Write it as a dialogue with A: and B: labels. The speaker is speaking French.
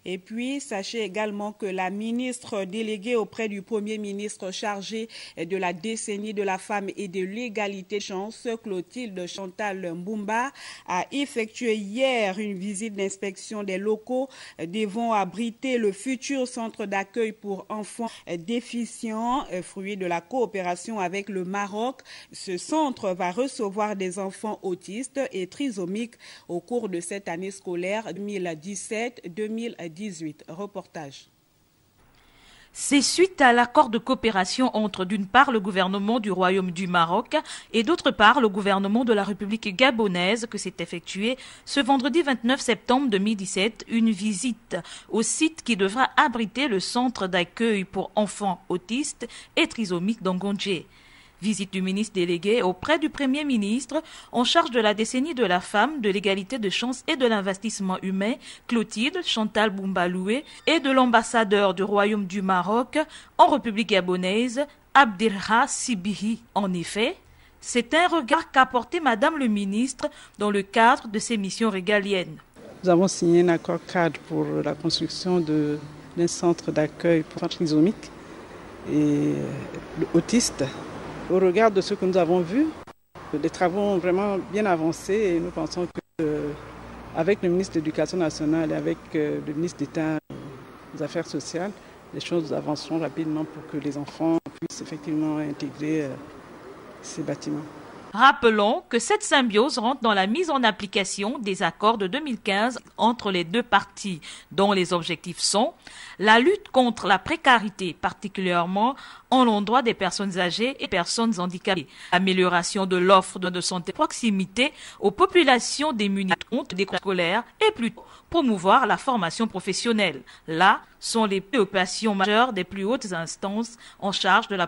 A: Et puis, sachez également que la ministre déléguée auprès du Premier ministre chargée de la décennie de la femme et de l'égalité de chance, Clotilde Chantal Mbumba, a effectué hier une visite d'inspection des locaux devant abriter le futur centre d'accueil pour enfants déficients, fruit de la coopération avec le Maroc. Ce centre va recevoir des enfants autistes et trisomiques au cours de cette année scolaire 2017-2018. Reportage.
B: C'est suite à l'accord de coopération entre d'une part le gouvernement du Royaume du Maroc et d'autre part le gouvernement de la République gabonaise que s'est effectuée ce vendredi 29 septembre 2017 une visite au site qui devra abriter le centre d'accueil pour enfants autistes et trisomiques d'Angondje. Visite du ministre délégué auprès du Premier ministre en charge de la décennie de la femme, de l'égalité de chance et de l'investissement humain, Clotilde Chantal Mbumba et de l'ambassadeur du Royaume du Maroc en République gabonaise, Abdelha Sibihi. En effet, c'est un regard qu'a porté Madame le ministre dans le cadre de ses missions régaliennes.
C: Nous avons signé un accord cadre pour la construction d'un centre d'accueil pour enfants trisomiques et autistes. Au regard de ce que nous avons vu, les travaux ont vraiment bien avancé et nous pensons qu'avec le ministre de l'Éducation nationale et avec le ministre d'État des Affaires sociales, les choses avanceront rapidement pour que les enfants puissent effectivement intégrer ces bâtiments.
B: Rappelons que cette symbiose rentre dans la mise en application des accords de 2015 entre les deux parties, dont les objectifs sont la lutte contre la précarité, particulièrement en l'endroit des personnes âgées et personnes handicapées, amélioration de l'offre de santé proximité aux populations démunies contre des cours scolaires et plutôt promouvoir la formation professionnelle. Là sont les préoccupations majeures des plus hautes instances en charge de la